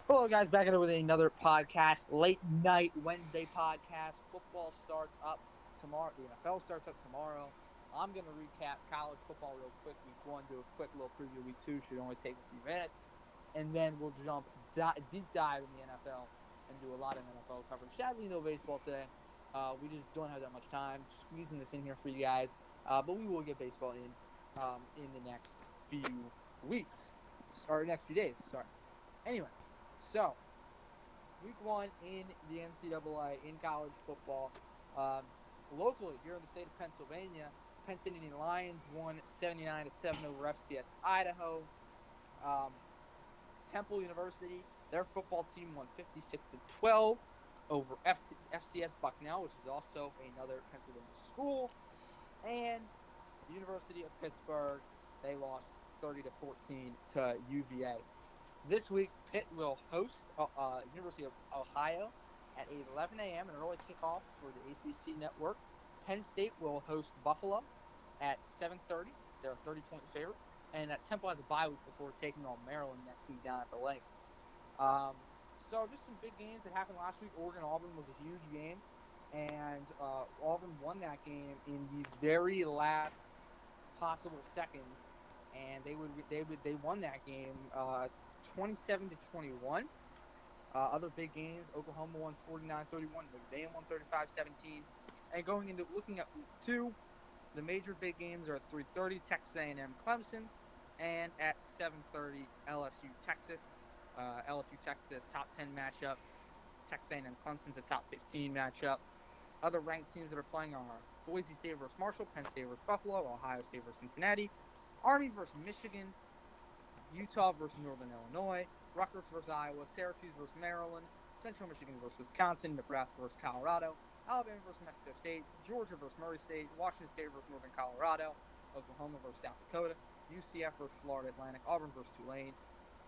Hello, guys. Back at it with another podcast, late night Wednesday podcast. Football starts up tomorrow. The NFL starts up tomorrow. I'm going to recap college football real quick. Week one, do a quick little preview. Week two should only take a few minutes. And then we'll jump deep dive in the NFL and do a lot of NFL coverage. Sadly, no baseball today. We just don't have that much time. Squeezing this in here for you guys. But we will get baseball in the next few weeks. Or next few days. Sorry. Anyway. So, week one in the NCAA in college football. Um, Locally, here in the state of Pennsylvania, Penn State Indian Lions won 79-7 over FCS Idaho. Um, Temple University, their football team won 56-12 over FCS Bucknell, which is also another Pennsylvania school. And the University of Pittsburgh, they lost 30-14 to UVA. This week, Pitt will host University of Ohio at 11 a.m. an early kickoff for the ACC network. Penn State will host Buffalo at 7:30. They're a 30-point favorite. And Temple has a bye week before taking on Maryland next week down at the lake. So just some big games that happened last week. Oregon-Auburn was a huge game. And Auburn won that game in the very last possible seconds. And they won that game 27-21. Other big games: Oklahoma won 49-31, Notre Dame won 35-17. And going into looking at week two, the major big games are at 3:30 Texas A&M Clemson, and at 7:30 LSU Texas. LSU Texas top 10 matchup. Texas A&M Clemson's a top 15 matchup. Other ranked teams that are playing are Boise State versus Marshall, Penn State versus Buffalo, Ohio State versus Cincinnati, Army versus Michigan, Utah versus Northern Illinois, Rutgers versus Iowa, Syracuse versus Maryland, Central Michigan versus Wisconsin, Nebraska versus Colorado, Alabama versus Mexico State, Georgia versus Murray State, Washington State versus Northern Colorado, Oklahoma versus South Dakota, UCF versus Florida Atlantic, Auburn versus Tulane,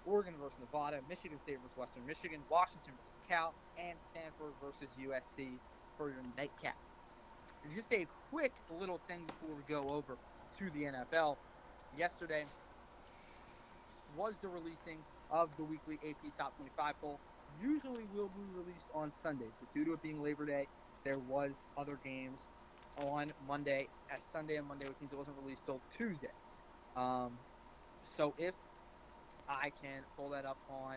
Oregon versus Nevada, Michigan State versus Western Michigan, Washington versus Cal, and Stanford versus USC for your nightcap. Just a quick little thing before we go over to the NFL. Yesterday was the releasing of the weekly AP Top 25 poll. Usually will be released on Sundays, but due to it being Labor Day, there was other games on Monday, as Sunday and Monday, which means it wasn't released till Tuesday. So if I can pull that up on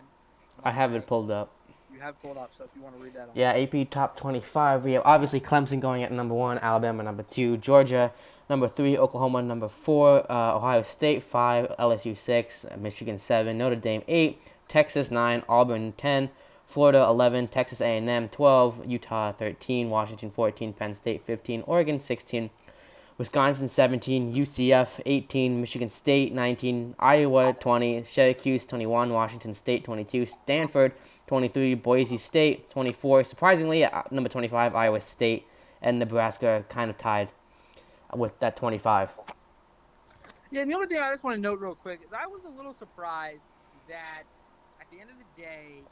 I have it pulled up. you have pulled up, so if you want to read that on. Yeah, AP top 25. We have obviously Clemson going at number 1, Alabama number 2, Georgia number 3, Oklahoma number 4, Ohio State 5, LSU 6, Michigan 7, Notre Dame 8, Texas 9, Auburn 10, Florida 11, Texas A&M 12, Utah 13, Washington 14, Penn State 15, Oregon 16, Wisconsin 17, UCF 18, Michigan State 19, Iowa 20, Syracuse 21, Washington State 22, Stanford 23, Boise State 24. Surprisingly, at number 25, Iowa State and Nebraska are kind of tied with that 25. Yeah, and the only thing I just want to note real quick is I was a little surprised that at the end of the day,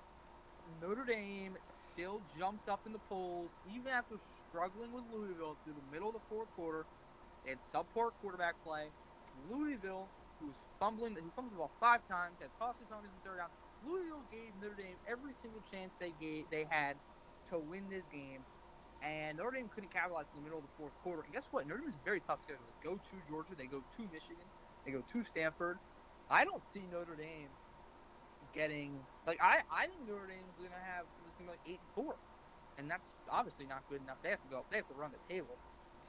Notre Dame still jumped up in the polls even after struggling with Louisville through the middle of the fourth quarter. They had subpar quarterback play. Louisville, who fumbled the ball 5 times, had costly penalties in third down. Louisville gave Notre Dame every single chance they had to win this game, and Notre Dame couldn't capitalize in the middle of the fourth quarter. And guess what? Notre Dame is a very tough schedule. They go to Georgia, they go to Michigan, they go to Stanford. I don't see Notre Dame getting I think Notre Dame's gonna have this thing like 8-4, and that's obviously not good enough. They have to run the table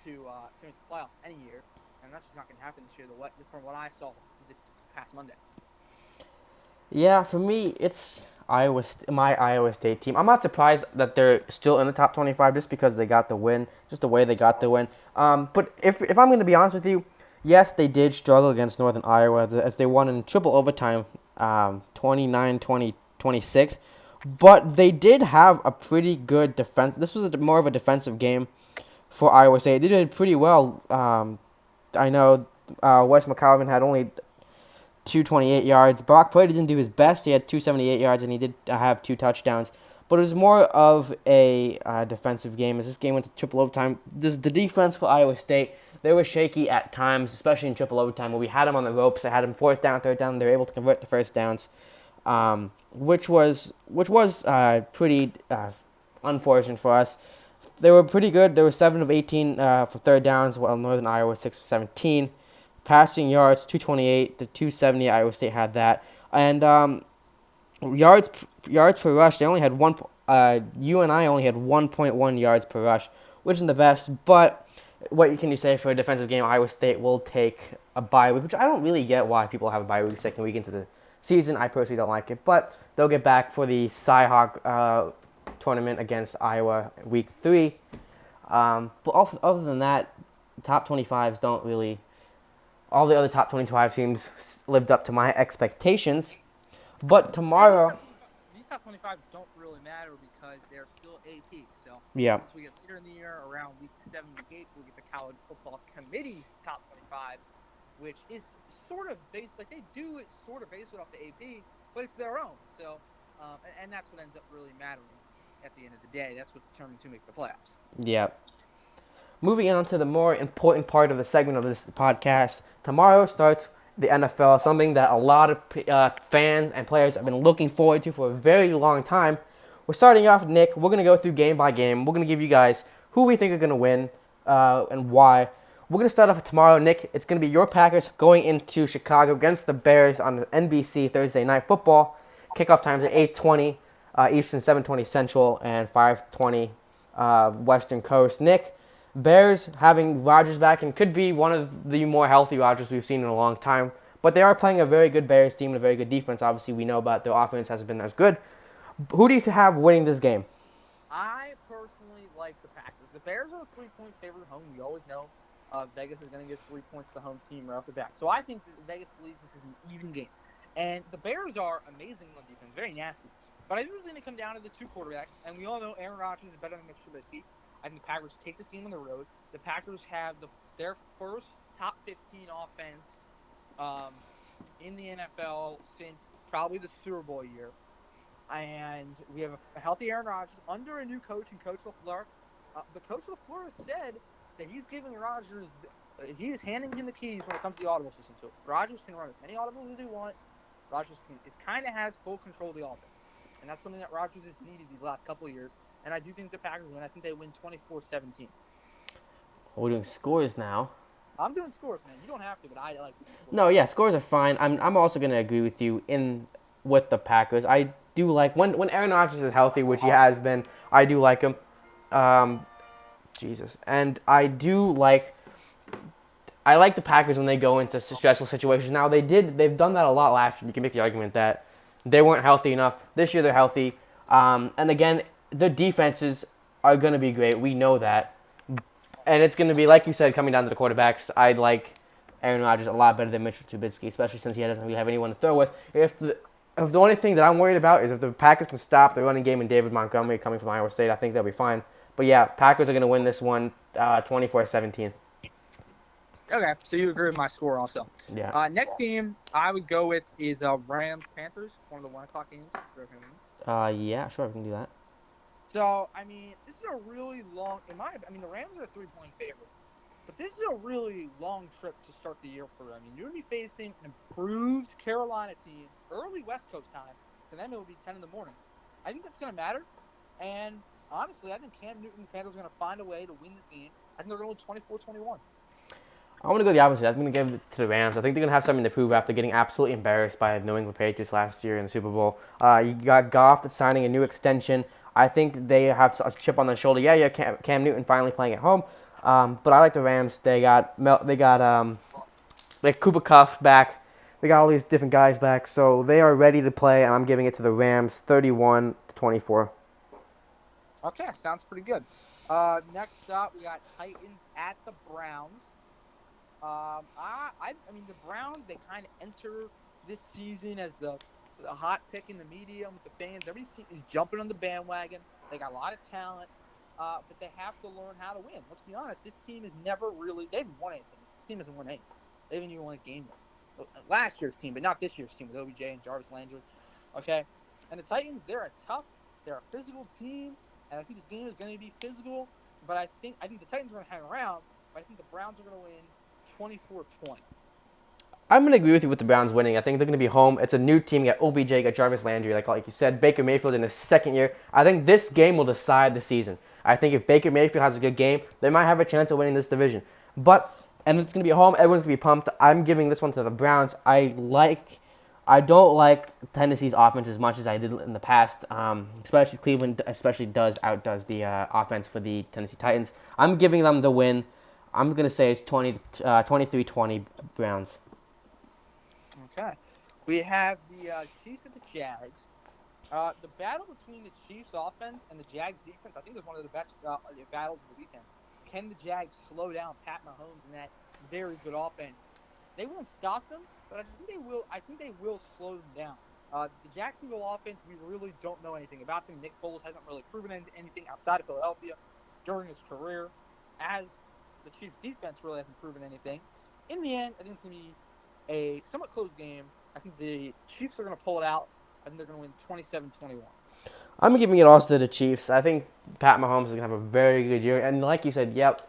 to make the playoffs any year, and that's just not going to happen this year. From what I saw this past Monday. Yeah, for me, it's my Iowa State team. I'm not surprised that they're still in the top 25 just because they got the win, just the way they got the win. But if I'm going to be honest with you, yes, they did struggle against Northern Iowa as they won in triple overtime, 29-20, 26. But they did have a pretty good defense. This was more of a defensive game for Iowa State. They did pretty well. I know Wes McCalvin had only 228 yards. Brock Purdy didn't do his best. He had 278 yards, and he did have 2 touchdowns. But it was more of a defensive game. As this game went to triple overtime, the defense for Iowa State, they were shaky at times, especially in triple overtime, where we had them on the ropes. They had them 4th down, 3rd down. They were able to convert the first downs. which was pretty unfortunate for us. They were pretty good. They were 7 of 18 for third downs, while Northern Iowa was 6 of 17. Passing yards 228 to 270. Iowa State had that, and yards yards per rush. They only had one. UNI only had 1.1 yards per rush, which isn't the best. But what can you say for a defensive game? Iowa State will take a bye week, which I don't really get why people have a bye week second week into the season. I personally don't like it, but they'll get back for the Cyhawk tournament against Iowa week 3. Other than that, top 25s don't really. All the other top 25 teams lived up to my expectations. But tomorrow, These top 25s don't really matter because they're still AP. So yeah, once we get later in the year, around week 7, week 8, we'll get the College Football Committee's top 25, which is sort of based, like they do it sort of based it off the AP, but it's their own. So, and that's what ends up really mattering at the end of the day. That's what determines who makes the playoffs. yeah. Moving on to the more important part of the segment of this podcast. Tomorrow starts the NFL, something that a lot of fans and players have been looking forward to for a very long time. We're starting off, Nick. We're going to go through game by game. We're going to give you guys who we think are going to win and why. We're going to start off with tomorrow, Nick. It's going to be your Packers going into Chicago against the Bears on NBC Thursday Night Football. Kickoff times at 8:20 Eastern, 7:20 Central, and 5:20 Western Coast. Nick, Bears having Rodgers back and could be one of the more healthy Rodgers we've seen in a long time. But they are playing a very good Bears team and a very good defense. Obviously, we know about their offense hasn't been as good. Who do you have winning this game? I personally like the Packers. The Bears are a 3-point favorite at home. We always know Vegas is going to give 3 points to the home team right off the bat. So I think that Vegas believes this is an even game. And the Bears are amazing on defense, very nasty. But I think it's going to come down to the two quarterbacks. And we all know Aaron Rodgers is better than Mitch Trubisky. I think the Packers take this game on the road. The Packers have their first top 15 offense in the NFL since probably the Super Bowl year. And we have a healthy Aaron Rodgers under a new coach and Coach LaFleur. But Coach LaFleur has said that he's giving Rodgers, he is handing him the keys when it comes to the audible system. So Rodgers can run as many audibles as he wants. Rodgers kind of has full control of the offense. And that's something that Rodgers has needed these last couple of years. And I do think the Packers win. I think they win 24-17. We're doing scores now. I'm doing scores, man. You don't have to, but I like to do scores. No, yeah, scores are fine. I'm also going to agree with you with the Packers. I do like when Aaron Rodgers is healthy, which he has been. I do like him. Jesus, and I like the Packers when they go into stressful situations. Now they've done that a lot last year. You can make the argument that they weren't healthy enough. This year they're healthy, and again, their defenses are going to be great. We know that, and it's going to be like you said, coming down to the quarterbacks. I like Aaron Rodgers a lot better than Mitchell Trubisky, especially since he doesn't really have anyone to throw with. If the only thing that I'm worried about is if the Packers can stop the running game and David Montgomery coming from Iowa State, I think they'll be fine. But yeah, Packers are going to win this one 24-17. Okay, so you agree with my score also. Yeah. Next game I would go with is Rams-Panthers, one of the 1 o'clock games. Yeah, sure, we can do that. So, I mean, this is a really long, the Rams are a 3-point favorite. But this is a really long trip to start the year for them. I mean, you're going to be facing an improved Carolina team, early West Coast time. To them, it will be 10 in the morning. I think that's going to matter. And honestly, I think Cam Newton and the Panthers are going to find a way to win this game. I think they're going to win 24-21. I want to go the opposite. I'm going to give it to the Rams. I think they're going to have something to prove after getting absolutely embarrassed by the New England Patriots last year in the Super Bowl. You got Goff that's signing a new extension. I think they have a chip on their shoulder. Yeah, Cam Newton finally playing at home. But I like the Rams. They got Cooper Kupp back. They got all these different guys back, so they are ready to play. And I'm giving it to the Rams, 31-24. Okay, sounds pretty good. Next up, we got Titans at the Browns. The Browns, they kind of enter this season as the hot pick in the media with the fans. Everybody is jumping on the bandwagon. They got a lot of talent, but they have to learn how to win. Let's be honest. This team has never really – they haven't won anything. This team hasn't won anything. They haven't even won a game yet. Last year's team, but not this year's team with OBJ and Jarvis Landry. Okay? And the Titans, they're a physical team, and I think this game is going to be physical. But I think the Titans are going to hang around, but I think the Browns are going to win 24-20. I'm gonna agree with you with the Browns winning. I think they're gonna be home. It's a new team. You got OBJ, you got Jarvis Landry, like you said, Baker Mayfield in his second year. I think this game will decide the season. I think if Baker Mayfield has a good game, they might have a chance of winning this division. And it's gonna be at home. Everyone's gonna be pumped. I'm giving this one to the Browns. I don't like Tennessee's offense as much as I did in the past. Especially Cleveland, especially outdoes the offense for the Tennessee Titans. I'm giving them the win. I'm gonna say it's 23-20 Browns. Okay. We have the Chiefs and the Jags. The battle between the Chiefs offense and the Jags defense, I think, is one of the best battles of the weekend. Can the Jags slow down Pat Mahomes and that very good offense? They won't stop them, but I think they will. I think they will slow them down. The Jacksonville offense, we really don't know anything about them. Nick Foles hasn't really proven anything outside of Philadelphia during his career, as the Chiefs defense really hasn't proven anything. In the end, I think it's going to be a somewhat close game. I think the Chiefs are going to pull it out. I think they're going to win 27-21. I'm giving it also to the Chiefs. I think Pat Mahomes is gonna have a very good year, and like you said, yep.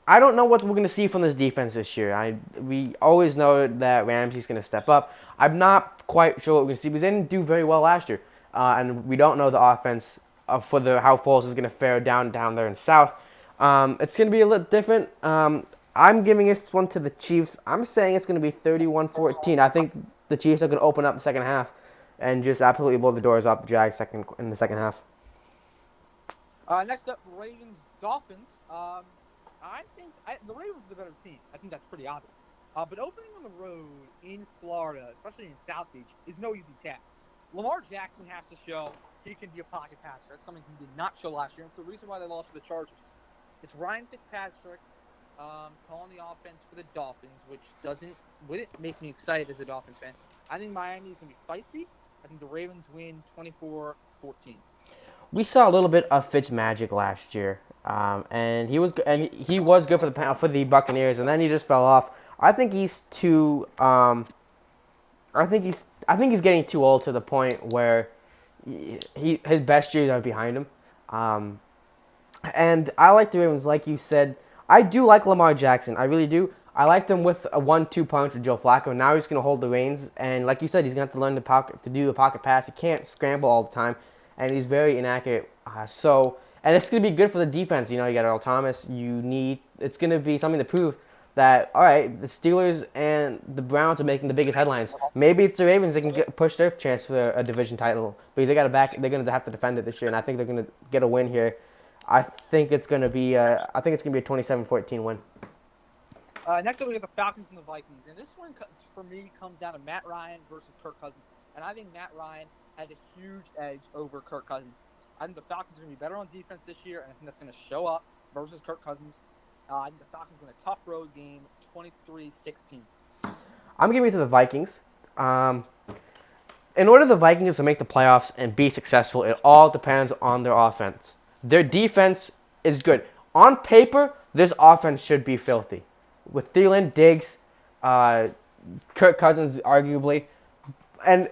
I don't know what we're gonna see from this defense this year. We always know that Ramsey's gonna step up. I'm not quite sure what we're gonna see because they didn't do very well last year, and we don't know the offense for how Foles is gonna fare down there in South. It's gonna be a little different. I'm giving this one to the Chiefs. I'm saying it's gonna be 31-14. I think the Chiefs are gonna open up the second half and just absolutely blow the doors off the Jags in the second half. Next up, Ravens Dolphins. I think the Ravens are the better team. I think that's pretty obvious. But opening on the road in Florida, especially in South Beach, is no easy task. Lamar Jackson has to show he can be a pocket passer. That's something he did not show last year. And it's the reason why they lost to the Chargers. It's Ryan Fitzpatrick calling the offense for the Dolphins, which wouldn't make me excited as a Dolphins fan. I think Miami is going to be feisty. I think the Ravens win 24-14. We saw a little bit of Fitz magic last year, and he was good for the Buccaneers, and then he just fell off. I think he's too. I think he's getting too old to the point where his best years are behind him. And I like the Ravens, like you said. I do like Lamar Jackson. I really do. I liked him with a 1-2 punch with Joe Flacco. Now he's going to hold the reins, and like you said, he's going to have to learn to do the pocket pass. He can't scramble all the time, and he's very inaccurate. And it's going to be good for the defense. You know, you got Earl Thomas. It's going to be something to prove that, all right, the Steelers and the Browns are making the biggest headlines. Maybe it's the Ravens that can push their chance for a division title, because they're going to have to defend it this year, and I think they're going to get a win here. I think it's going to be a 27-14 win. Next up, we have the Falcons and the Vikings. And this one, for me, comes down to Matt Ryan versus Kirk Cousins. And I think Matt Ryan has a huge edge over Kirk Cousins. I think the Falcons are going to be better on defense this year, and I think that's going to show up versus Kirk Cousins. I think the Falcons win a tough road game, 23-16. I'm giving it to the Vikings. In order for the Vikings to make the playoffs and be successful, it all depends on their offense. Their defense is good. On paper, this offense should be filthy. With Thielen, Diggs, Kirk Cousins, arguably. And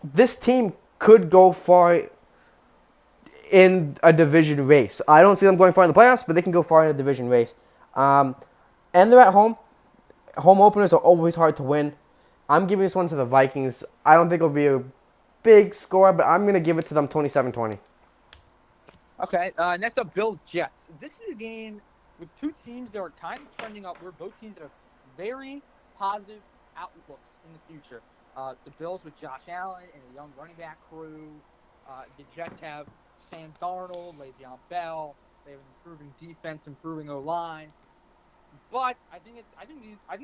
this team could go far in a division race. I don't see them going far in the playoffs, but they can go far in a division race. And they're at home. Home openers are always hard to win. I'm giving this one to the Vikings. I don't think it'll be a big score, but I'm going to give it to them 27-20. Okay, next up, Bills-Jets. This is a game with two teams that are kind of trending upward, both teams that have very positive outlooks in the future. The Bills with Josh Allen and a young running back crew. The Jets have Sam Darnold, Le'Veon Bell. They have an improving defense, improving O-line. But I think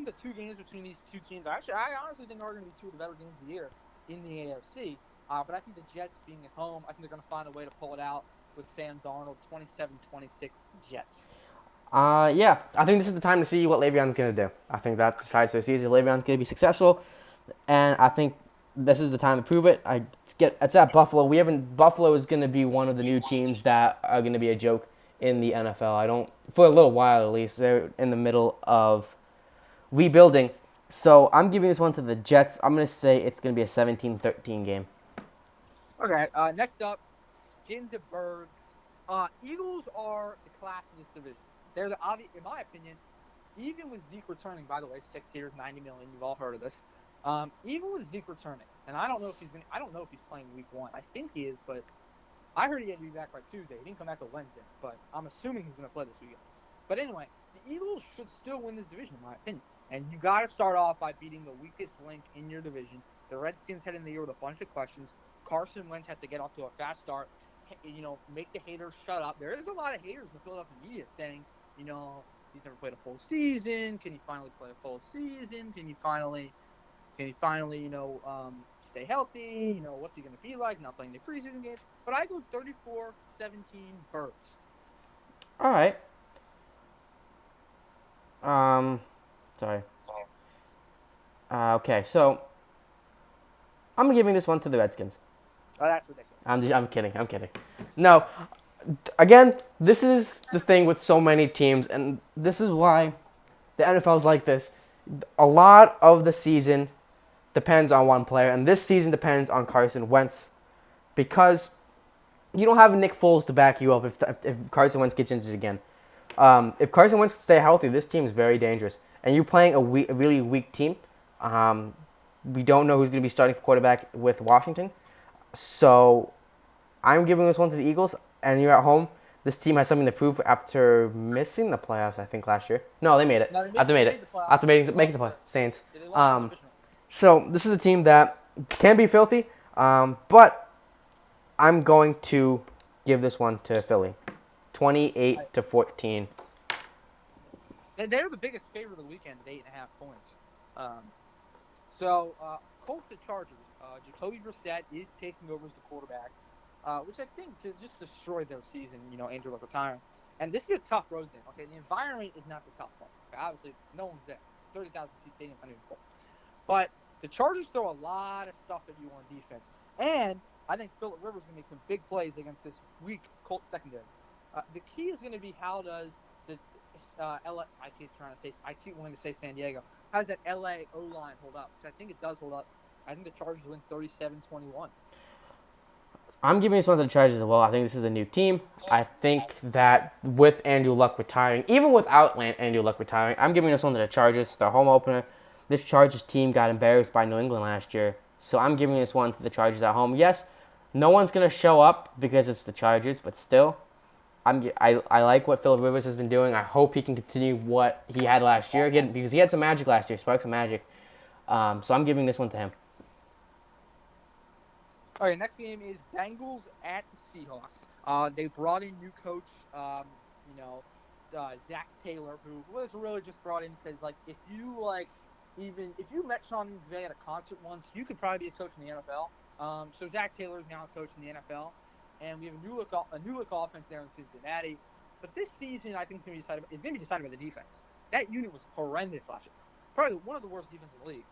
the two games between these two teams, I honestly think are going to be two of the better games of the year in the AFC. But I think the Jets being at home, I think they're going to find a way to pull it out with Sam Darnold, 27-26 Jets. Yeah, I think this is the time to see what Le'Veon's going to do. I think that decides their season. Le'Veon's going to be successful, and I think this is the time to prove it. It's at Buffalo. Buffalo is going to be one of the new teams that are going to be a joke in the NFL. For a little while at least. They're in the middle of rebuilding. So I'm giving this one to the Jets. I'm going to say it's going to be a 17-13 game. Okay, next up, Skins and Birds. Eagles are the class of this division. They're in my opinion, even with Zeke returning, by the way, 6 years, $90 million. You've all heard of this. Even with Zeke returning, and I don't know if he's gonna. I don't know if he's playing week 1. I think he is, but I heard he had to be back by Tuesday. He didn't come back till Wednesday, but I'm assuming he's gonna play this weekend. But anyway, the Eagles should still win this division, in my opinion. And you got to start off by beating the weakest link in your division. The Redskins head in the year with a bunch of questions. Carson Wentz has to get off to a fast start. Make the haters shut up. There is a lot of haters in the Philadelphia media saying, he's never played a full season. Can he finally play a full season? Can he finally, stay healthy? What's he going to be like? Not playing the preseason games. But I go 34-17 Birds. All right. Sorry. Okay, so I'm giving this one to the Redskins. Oh, that's ridiculous. I'm kidding. No, again, this is the thing with so many teams, and this is why the NFL is like this. A lot of the season depends on one player, and this season depends on Carson Wentz, because you don't have Nick Foles to back you up if Carson Wentz gets injured again. If Carson Wentz can stay healthy, this team is very dangerous. And you're playing a really weak team. We don't know who's going to be starting for quarterback with Washington. So I'm giving this one to the Eagles, and you're at home. This team has something to prove after missing the playoffs, I think, last year. No, they made it. After making the playoffs. Saints. So this is a team that can be filthy, but I'm going to give this one to Philly. 28-14. They're the biggest favorite of the weekend at 8.5 points. Colts at Chargers. Jacoby Brissett is taking over as the quarterback, which I think to just destroy their season. Andrew Luck retiring, and this is a tough road game. Okay, the environment is not the tough part. Okay? Obviously, no one's there. It's 30,000 seat stadium, not even full. But the Chargers throw a lot of stuff at you on defense, and I think Phillip Rivers is going to make some big plays against this weak Colts secondary. The key is going to be how does the LA, I keep wanting to say San Diego. How does that LA O-line hold up? Which I think it does hold up. I think the Chargers win 37-21. I'm giving this one to the Chargers as well. I think this is a new team. I think that with Andrew Luck retiring, even without Andrew Luck retiring, I'm giving this one to the Chargers. Their home opener. This Chargers team got embarrassed by New England last year. So I'm giving this one to the Chargers at home. Yes, no one's going to show up because it's the Chargers, but still, I like what Phillip Rivers has been doing. I hope he can continue what he had last year again, because he had some magic last year, sparks of magic. So I'm giving this one to him. All right, next game is Bengals at the Seahawks. They brought in new coach, Zach Taylor, who was really just brought in because, if you met Sean McVay at a concert once, you could probably be a coach in the NFL. So Zach Taylor is now a coach in the NFL, and we have a new look offense there in Cincinnati. But this season, I think is going to be decided by the defense. That unit was horrendous last year, probably one of the worst defenses in the league.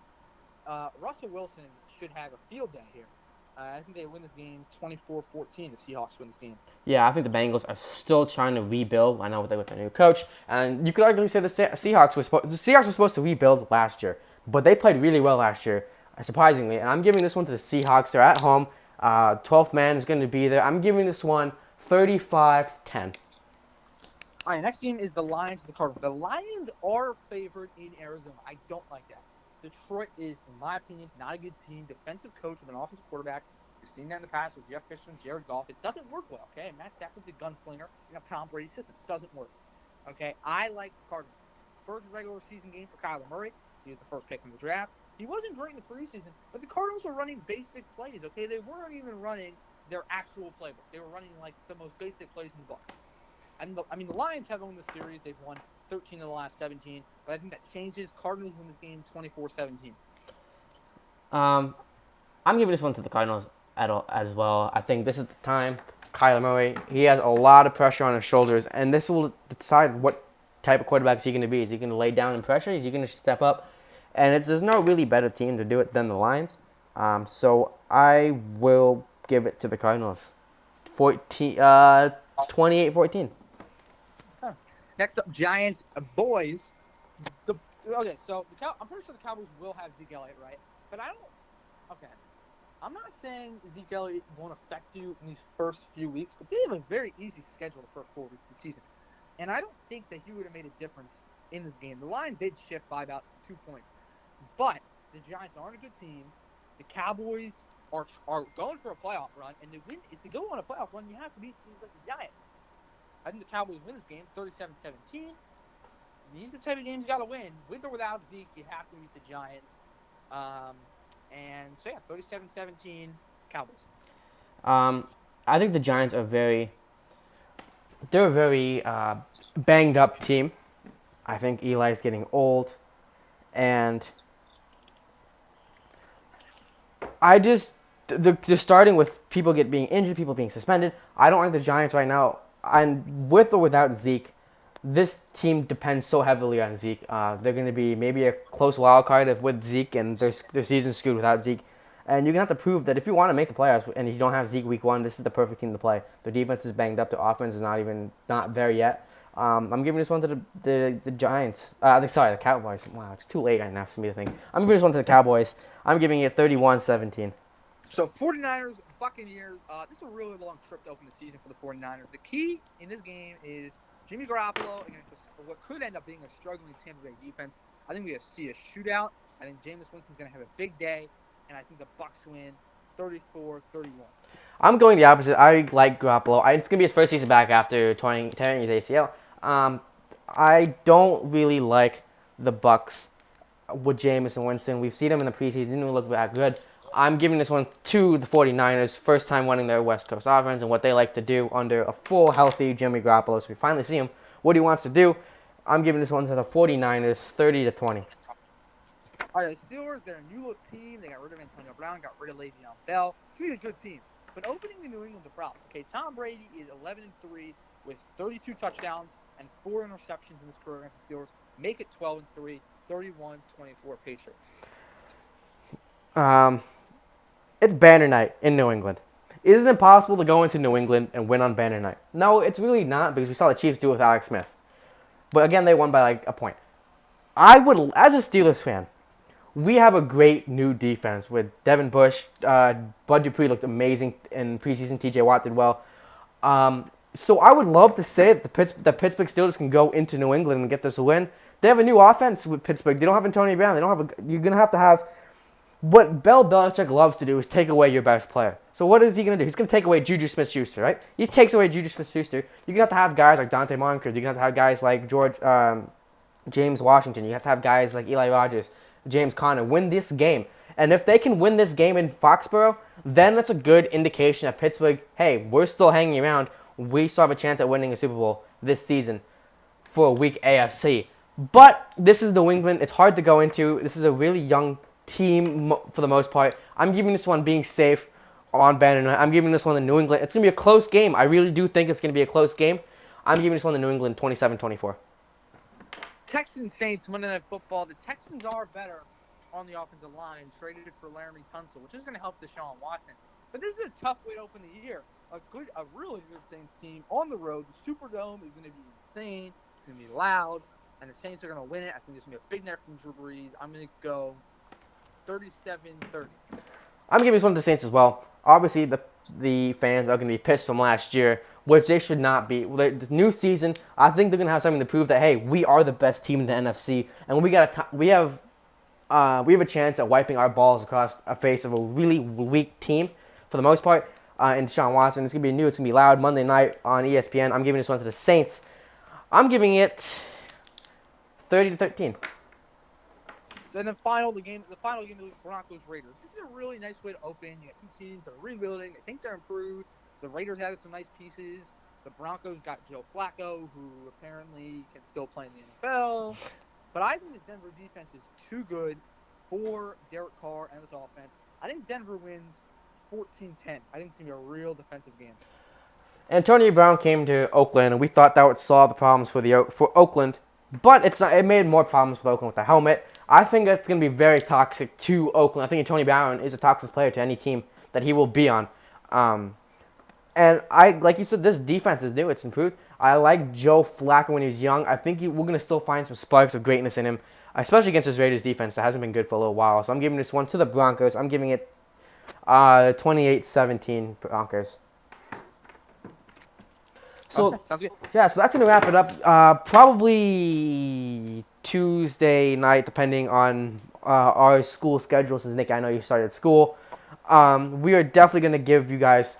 Russell Wilson should have a field day here. I think they win this game 24-14. The Seahawks win this game. Yeah, I think the Bengals are still trying to rebuild. I know they with their new coach, and you could arguably say the Seahawks were supposed to rebuild last year, but they played really well last year, surprisingly. And I'm giving this one to the Seahawks. They're at home. 12th man is going to be there. I'm giving this one 35-10. All right, next game is the Lions and the Cardinals. The Lions are favored in Arizona. I don't like that. Detroit is, in my opinion, not a good team. Defensive coach with an offensive quarterback. We've seen that in the past with Jeff Fisher and Jared Goff. It doesn't work well, okay? Matt Stafford's a gunslinger. You got Tom Brady's system. It doesn't work, okay? I like the Cardinals. First regular season game for Kyler Murray. He was the first pick in the draft. He wasn't great in the preseason, but the Cardinals were running basic plays, okay? They weren't even running their actual playbook. They were running, the most basic plays in the book. And the Lions have owned the series. They've won 13 of the last 17, but I think that changes. Cardinals win this game 24-17. I'm giving this one to the Cardinals as well. I think this is the time. Kyler Murray, he has a lot of pressure on his shoulders, and this will decide what type of quarterback is he going to be. Is he going to lay down in pressure? Is he going to step up? And there's no really better team to do it than the Lions. So I will give it to the Cardinals. 28-14. Next up, Giants boys. I'm pretty sure the Cowboys will have Zeke Elliott, right? But I'm not saying Zeke Elliott won't affect you in these first few weeks, but they have a very easy schedule the first 4 weeks of the season. And I don't think that he would have made a difference in this game. The line did shift by about 2 points, but the Giants aren't a good team. The Cowboys are going for a playoff run, and to go on a playoff run, you have to beat teams like the Giants. I think the Cowboys win this game 37-17. These are the type of games you got to win. With or without Zeke, you have to beat the Giants. And so, yeah, 37-17, Cowboys. I think the Giants are they're a very banged up team. I think Eli's getting old, and they're starting with people being injured, people being suspended. I don't like the Giants right now. And with or without Zeke, this team depends so heavily on Zeke. They're going to be maybe a close wild card with Zeke, and their season's screwed without Zeke. And you're going to have to prove that if you want to make the playoffs and you don't have Zeke week 1, this is the perfect team to play. Their defense is banged up. Their offense is not there yet. I'm giving this one to the Giants. The Cowboys. Wow, it's too late right now for me to think. I'm giving this one to the Cowboys. I'm giving it 31-17. So 49ers, Buccaneers, this is a really long trip to open the season for the 49ers. The key in this game is Jimmy Garoppolo against what could end up being a struggling Tampa Bay defense. I think we're going to see a shootout. I think Jameis Winston's going to have a big day, and I think the Bucs win 34-31. I'm going the opposite. I like Garoppolo. It's going to be his first season back after tearing his ACL. I don't really like the Bucs with Jameis and Winston. We've seen them in the preseason. Didn't really look that good. I'm giving this one to the 49ers. First time winning their West Coast offense and what they like to do under a full, healthy Jimmy Garoppolo. So we finally see him, what he wants to do. I'm giving this one to the 49ers, 30-20. All right, the Steelers, they're a new look team. They got rid of Antonio Brown, got rid of Le'Veon Bell. It's going to be a good team. But opening the New England's a problem. Okay, Tom Brady is 11-3 with 32 touchdowns and 4 interceptions in his career against the Steelers. Make it 12-3, 31-24 Patriots. It's banner night in New England. Isn't it possible to go into New England and win on banner night? No, it's really not, because we saw the Chiefs do it with Alex Smith. But again, they won by like a point. As a Steelers fan, we have a great new defense with Devin Bush. Bud Dupree looked amazing in preseason. TJ Watt did well. So I would love to say that the Pittsburgh Steelers can go into New England and get this win. They have a new offense with Pittsburgh. They don't have Antonio Brown. You're going to have what Bill Belichick loves to do is take away your best player. So what is he going to do? He's going to take away Juju Smith-Schuster, right? He takes away Juju Smith-Schuster. You're going to have guys like Dante Moncrief. You're going to have guys like James Washington. You have to have guys like Eli Rogers, James Conner win this game. And if they can win this game in Foxborough, then that's a good indication that Pittsburgh, hey, we're still hanging around. We still have a chance at winning a Super Bowl this season for a weak AFC. But this is New England. It's hard to go into. This is a really young team for the most part. I'm giving this one being safe on banner night. I'm giving this one to New England. It's going to be a close game. I really do think it's going to be a close game. I'm giving this one to New England 27-24. Texans Saints Monday Night Football. The Texans are better on the offensive line, traded for Laramie Tunsil, which is going to help Deshaun Watson. But this is a tough way to open the year. A really good Saints team on the road. The Superdome is going to be insane. It's going to be loud, and the Saints are going to win it. I think there's going to be a big night from Drew Brees. I'm going to go 37-30. I'm giving this one to the Saints as well. Obviously, the fans are going to be pissed from last year, which they should not be. The new season, I think they're going to have something to prove that, hey, we are the best team in the NFC, and we have a chance at wiping our balls across a face of a really weak team for the most part. And Deshaun Watson, it's going to be new, it's going to be loud Monday night on ESPN. I'm giving this one to the Saints. I'm giving it 30-13. So then the final game of the Broncos Raiders. This is a really nice way to open. You got two teams that are rebuilding. They think they're improved. The Raiders added some nice pieces. The Broncos got Joe Flacco, who apparently can still play in the NFL. But I think this Denver defense is too good for Derek Carr and this offense. I think Denver wins 14-10. I think it's going to be a real defensive game. Antonio Brown came to Oakland, and we thought that would solve the problems for Oakland. But it's not. It made more problems for Oakland with the helmet. I think it's going to be very toxic to Oakland. I think Antonio Brown is a toxic player to any team that he will be on. And like you said, this defense is new. It's improved. I like Joe Flacco when he was young. I think we're going to still find some sparks of greatness in him, especially against this Raiders defense that hasn't been good for a little while. So I'm giving this one to the Broncos. I'm giving it 28-17 Broncos. So, Sounds good. yeah, so that's going to wrap it up. Probably Tuesday night, depending on our school schedule, since Nick, I know you started school. We are definitely going to give you guys,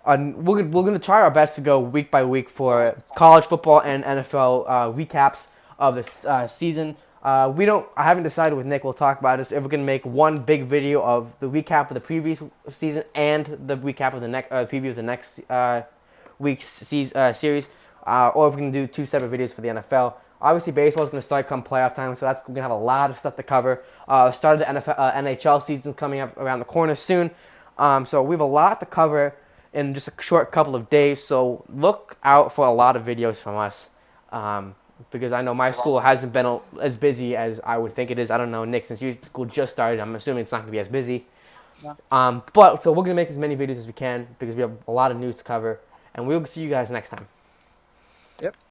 we're going to try our best to go week by week for college football and NFL recaps of this season. I haven't decided with Nick, we'll talk about this, if we're going to make one big video of the recap of the previous season and the recap of the next, preview of the next week's series, or if we can do two separate videos for the NFL. Obviously, baseball is going to start come playoff time, so we're going to have a lot of stuff to cover. Start of the NHL season is coming up around the corner soon, so we have a lot to cover in just a short couple of days. So look out for a lot of videos from us, because I know my school hasn't been as busy as I would think it is. I don't know, Nick, since your school just started, I'm assuming it's not going to be as busy. No. But so we're going to make as many videos as we can because we have a lot of news to cover. And we'll see you guys next time. Yep.